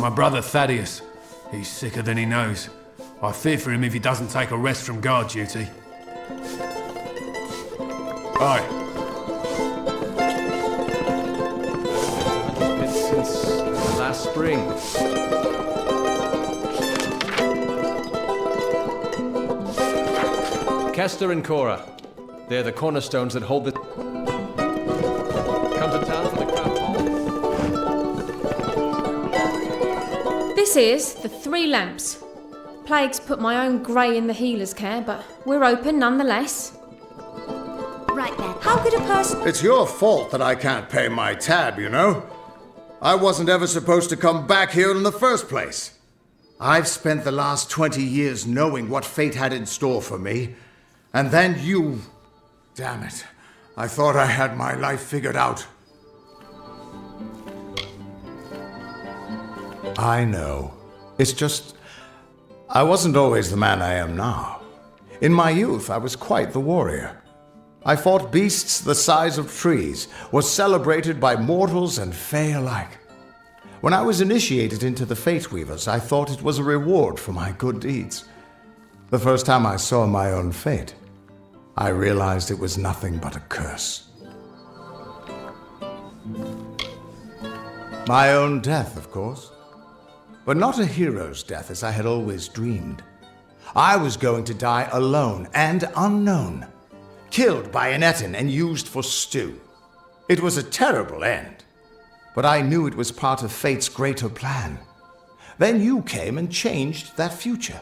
My brother Thaddeus. He's sicker than he knows. I fear for him if he doesn't take a rest from guard duty. Aye. It's since last spring. Kester and Cora. They're the cornerstones that hold the... Come to town for the craft ball. This is the Three Lamps. Plague's put my own grey in the healer's care, but we're open nonetheless. Right then. How could a person... It's your fault that I can't pay my tab, you know? I wasn't ever supposed to come back here in the first place. I've spent the last 20 years knowing what fate had in store for me. And then you... Damn it. I thought I had my life figured out. I know. It's just... I wasn't always the man I am now. In my youth, I was quite the warrior. I fought beasts the size of trees, was celebrated by mortals and fae alike. When I was initiated into the Fate Weavers, I thought it was a reward for my good deeds. The first time I saw my own fate, I realized it was nothing but a curse. My own death, of course. But not a hero's death as I had always dreamed. I was going to die alone and unknown, killed by an Etin and used for stew. It was a terrible end, but I knew it was part of fate's greater plan. Then you came and changed that future.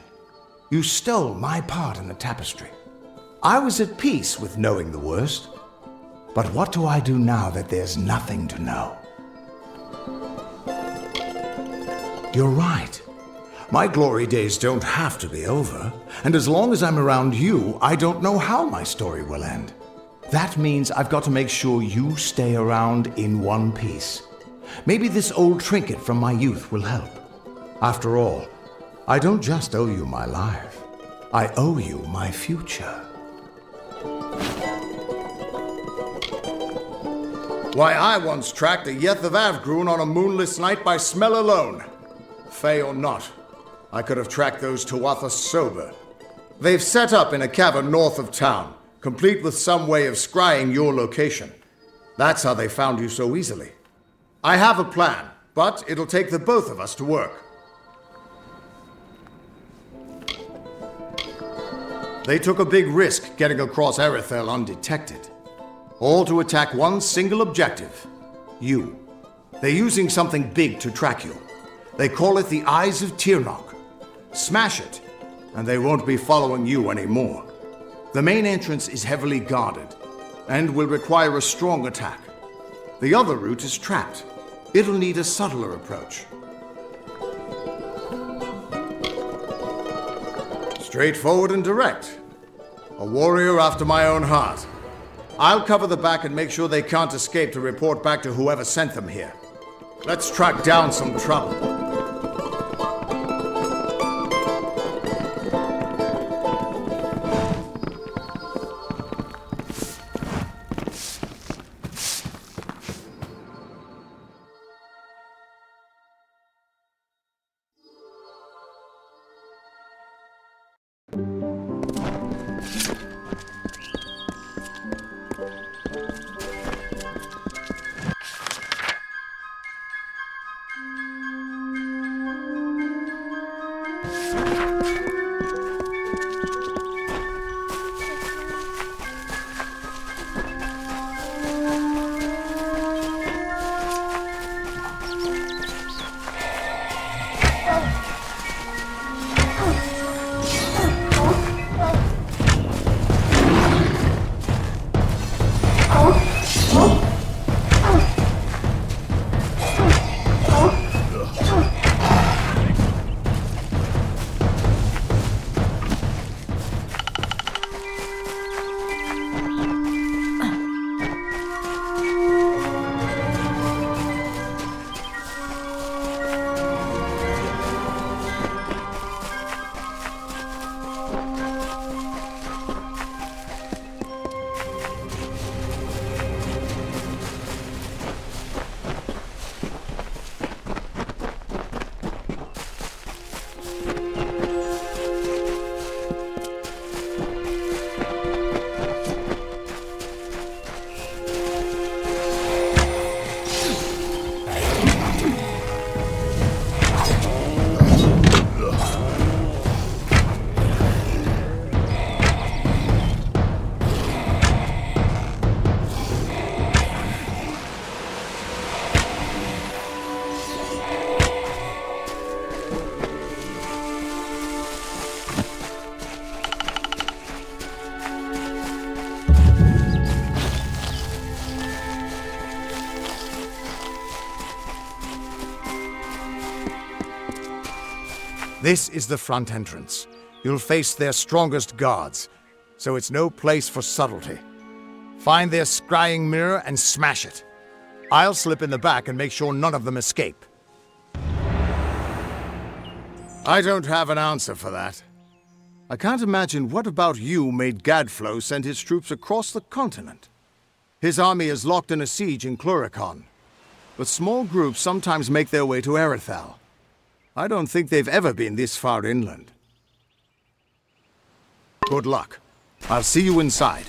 You stole my part in the tapestry. I was at peace with knowing the worst. But what do I do now that there's nothing to know? You're right. My glory days don't have to be over, and as long as I'm around you, I don't know how my story will end. That means I've got to make sure you stay around in one piece. Maybe this old trinket from my youth will help. After all, I don't just owe you my life. I owe you my future. Why, I once tracked a Yeth of Avgrun on a moonless night by smell alone. Fey or not, I could have tracked those Tuatha sober. They've set up in a cavern north of town, complete with some way of scrying your location. That's how they found you so easily. I have a plan, but it'll take the both of us to work. They took a big risk getting across Erethel undetected. All to attack one single objective. You. They're using something big to track you. They call it the Eyes of Tirnoch. Smash it, and they won't be following you anymore. The main entrance is heavily guarded, and will require a strong attack. The other route is trapped. It'll need a subtler approach. Straightforward and direct. A warrior after my own heart. I'll cover the back and make sure they can't escape to report back to whoever sent them here. Let's track down some trouble. This is the front entrance. You'll face their strongest guards, so it's no place for subtlety. Find their scrying mirror and smash it. I'll slip in the back and make sure none of them escape. I don't have an answer for that. I can't imagine what about you made Gadflow send his troops across the continent. His army is locked in a siege in Cluricon, but small groups sometimes make their way to Erithal. I don't think they've ever been this far inland. Good luck. I'll see you inside.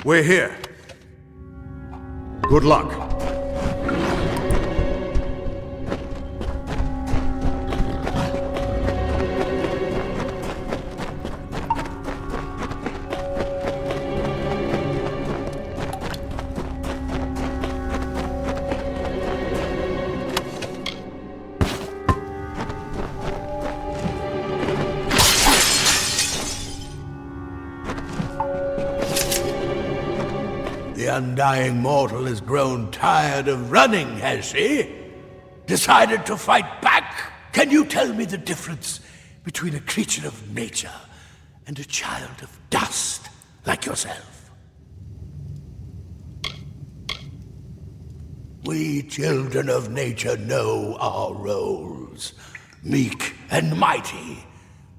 We're here. Good luck. The undying mortal has grown tired of running, has she? Decided to fight back? Can you tell me the difference between a creature of nature and a child of dust like yourself? We children of nature know our roles. Meek and mighty,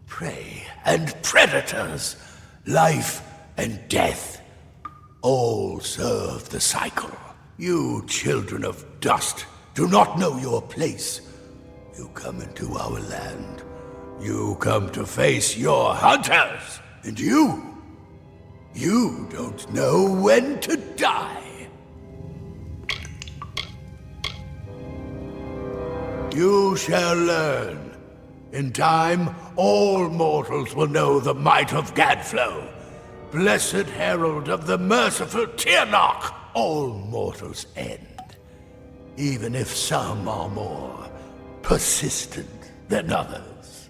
prey and predators, life and death. All serve the cycle. You children of dust do not know your place. You come into our land. You come to face your hunters. And you don't know when to die. You shall learn. In time, all mortals will know the might of Gadflow. Blessed herald of the merciful Tyrnarch, all mortals end, even if some are more persistent than others.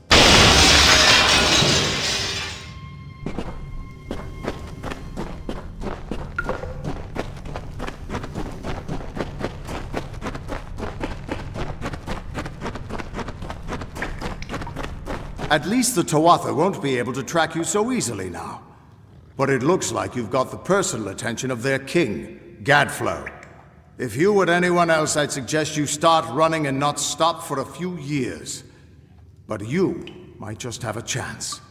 At least the Tuatha won't be able to track you so easily now. But it looks like you've got the personal attention of their king, Gadflow. If you were anyone else, I'd suggest you start running and not stop for a few years. But you might just have a chance.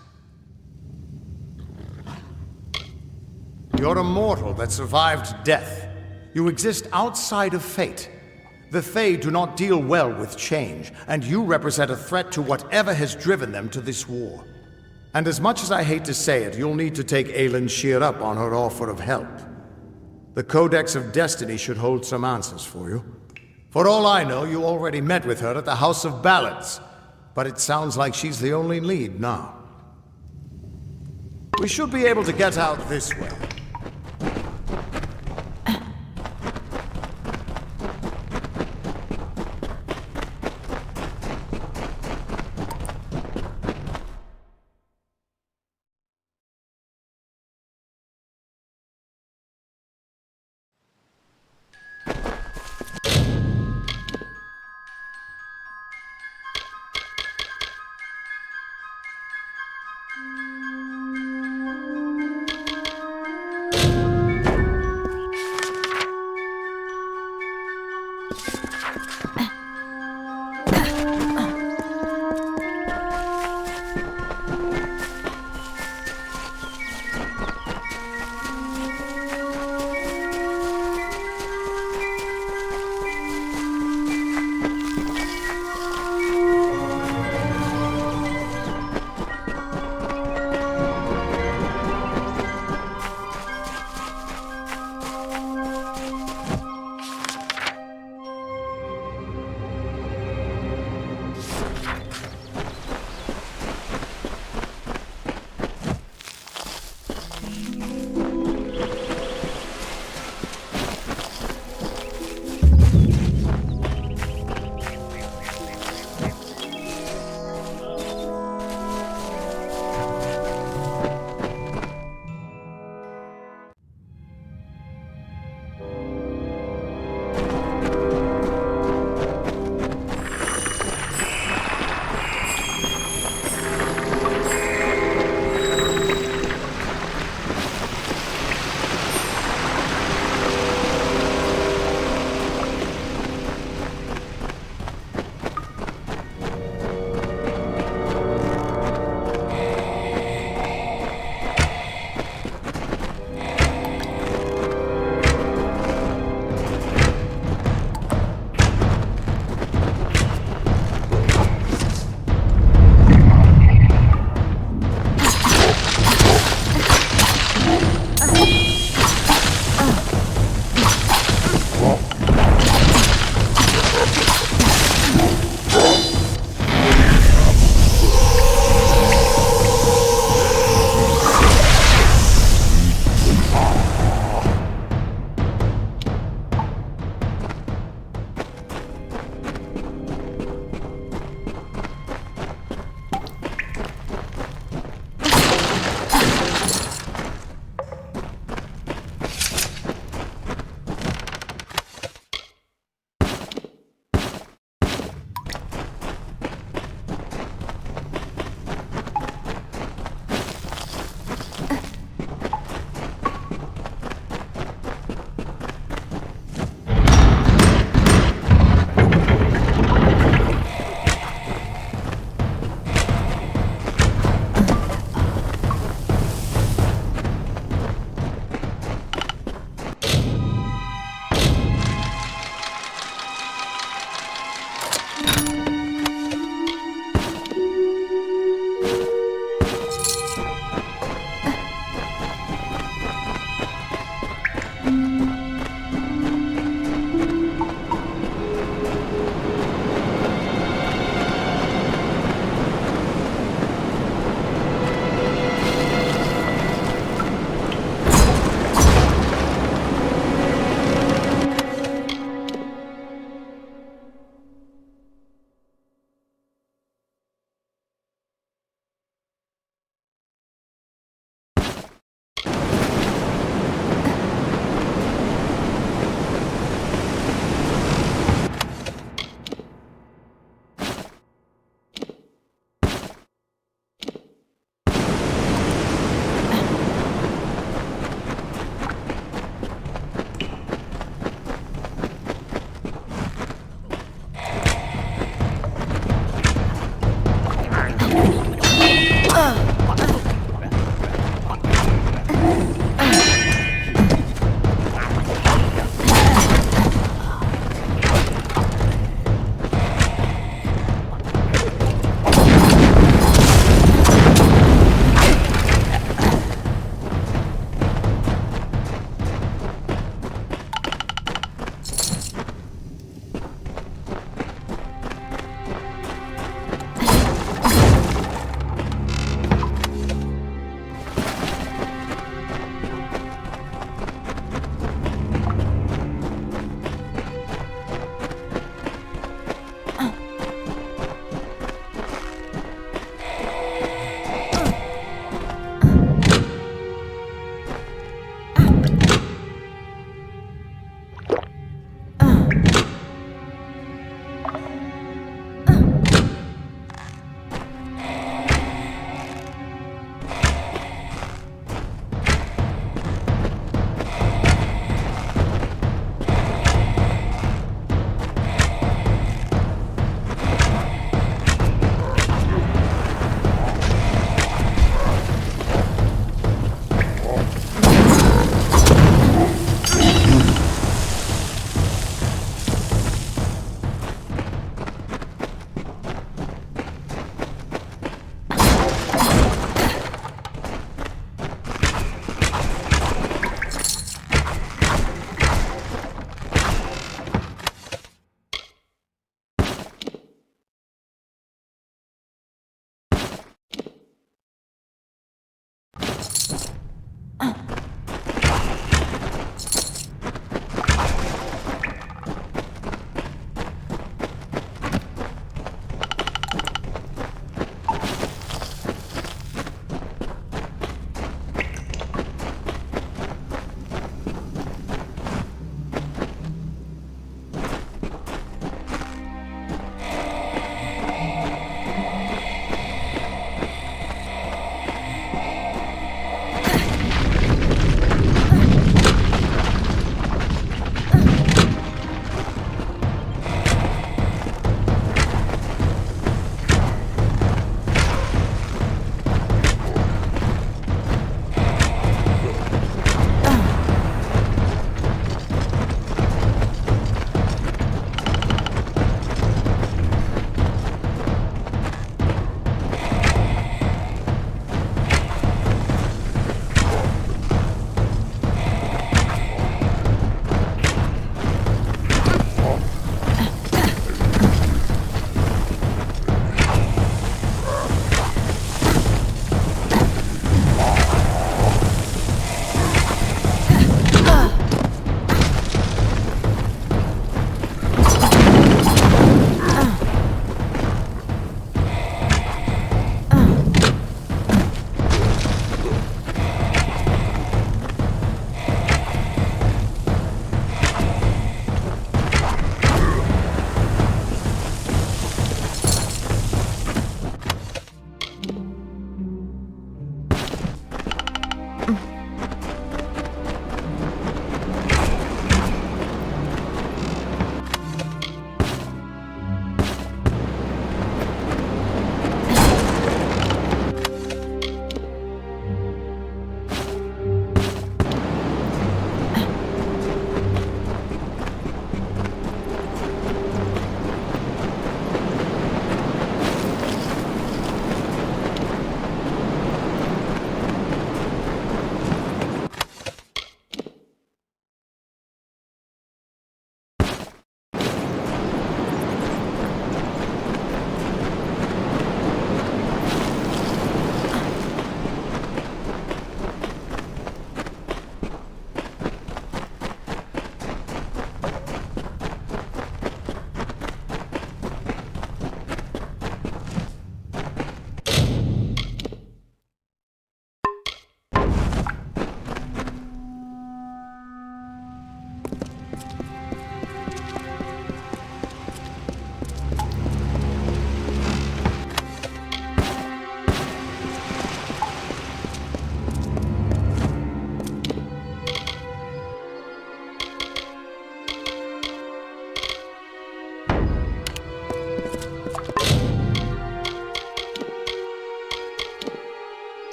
You're a mortal that survived death. You exist outside of fate. The Fae do not deal well with change, and you represent a threat to whatever has driven them to this war. And as much as I hate to say it, you'll need to take Aelin Shear up on her offer of help. The Codex of Destiny should hold some answers for you. For all I know, you already met with her at the House of Ballads, but it sounds like she's the only lead now. We should be able to get out this way.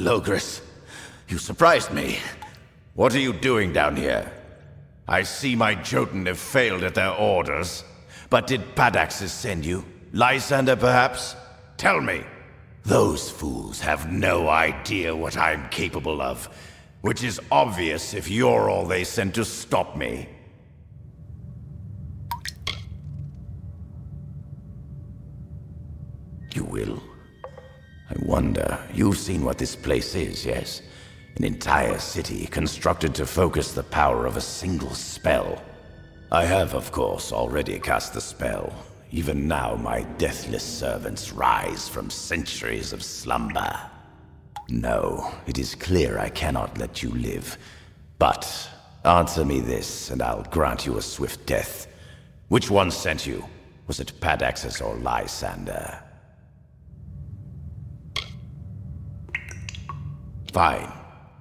Logris, you surprised me. What are you doing down here? I see my Jotun have failed at their orders. But did Padaxes send you? Lysander, perhaps? Tell me. Those fools have no idea what I'm capable of, which is obvious if you're all they sent to stop me. You will. I wonder, you've seen what this place is, yes? An entire city constructed to focus the power of a single spell. I have, of course, already cast the spell. Even now, my deathless servants rise from centuries of slumber. No, it is clear I cannot let you live. But answer me this, and I'll grant you a swift death. Which one sent you? Was it Padaxes or Lysander? Fine.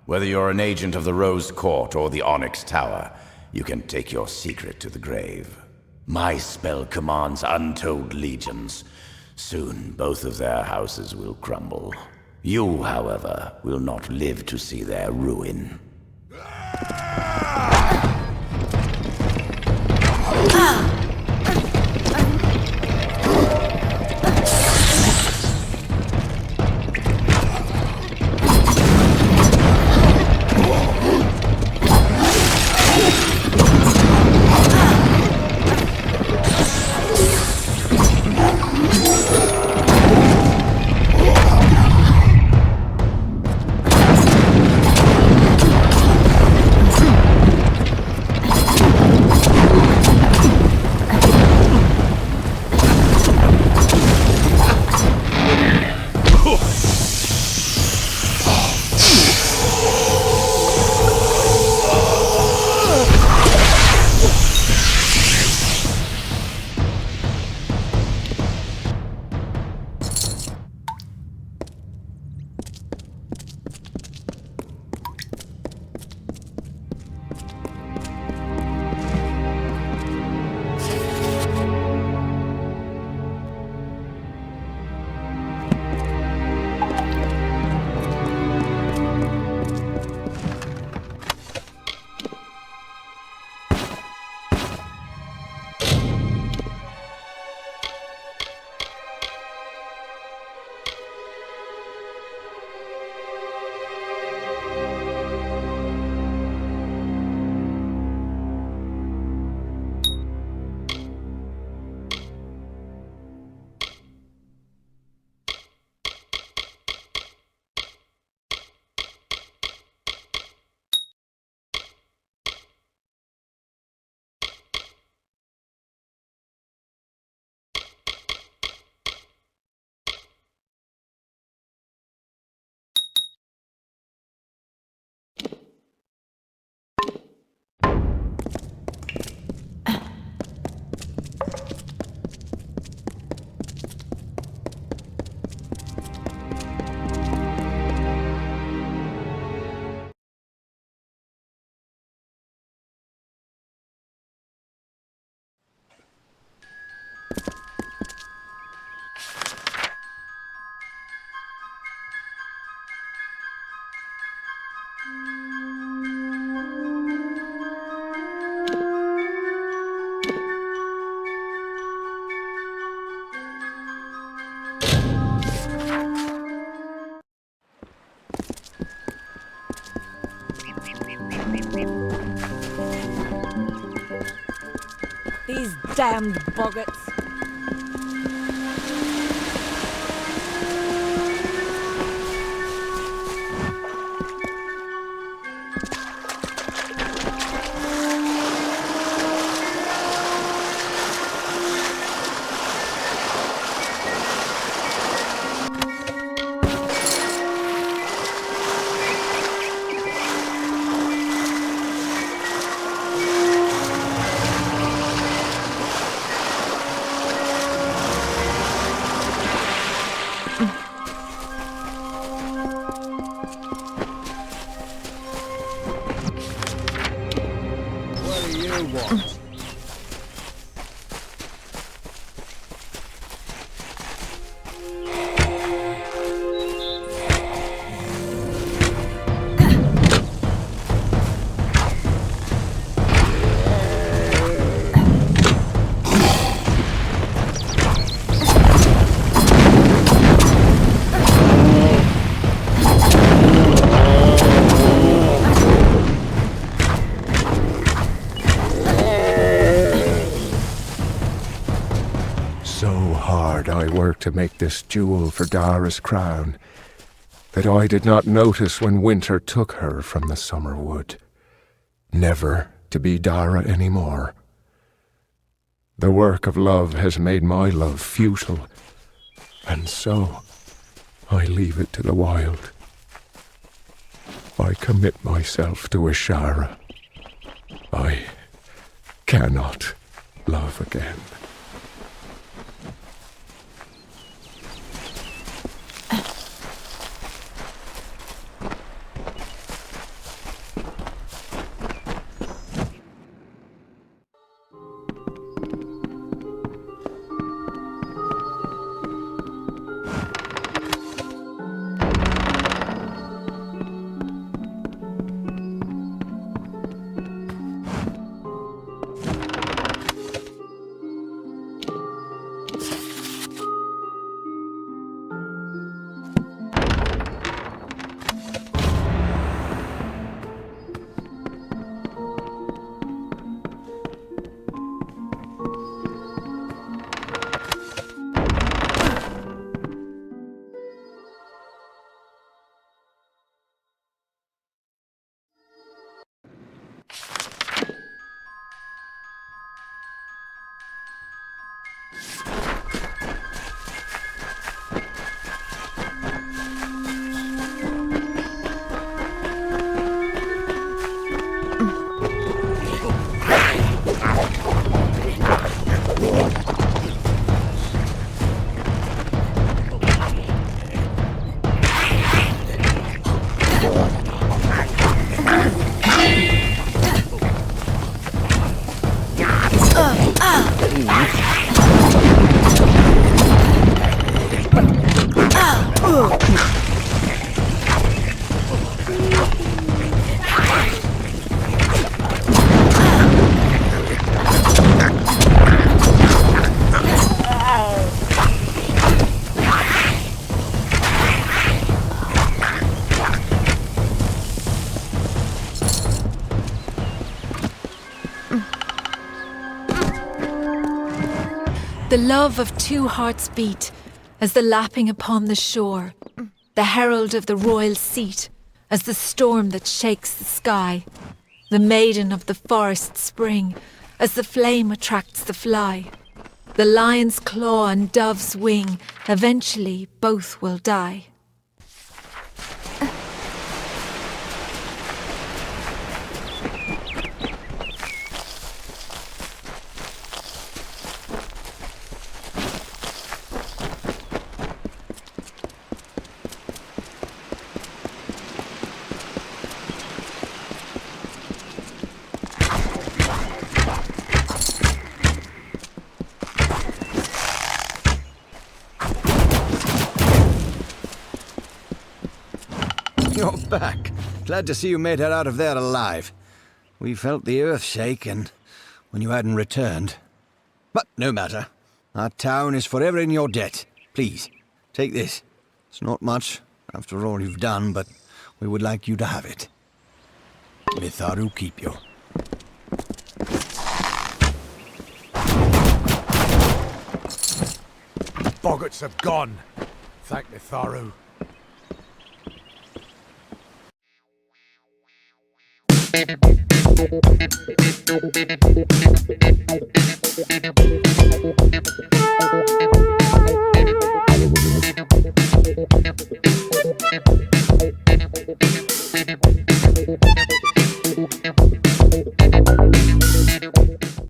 Whether you're an agent of the Rose Court or the Onyx Tower, you can take your secret to the grave. My spell commands untold legions. Soon, both of their houses will crumble. You, however, will not live to see their ruin. These damned boggarts. hard I worked to make this jewel for Dara's crown, that I did not notice when winter took her from the summer wood, never to be Dara any more. The work of love has made my love futile, and so I leave it to the wild. I commit myself to Ashara. I cannot love again. The love of two hearts beat as the lapping upon the shore, the herald of the royal seat as the storm that shakes the sky, the maiden of the forest spring as the flame attracts the fly. The lion's claw and dove's wing, eventually both will die. You're back. Glad to see you made it out of there alive. We felt the earth shake when you hadn't returned. But no matter. Our town is forever in your debt. Please, take this. It's not much, after all you've done, but we would like you to have it. Mitharu keep you. Boggarts have gone. Thank Mitharu.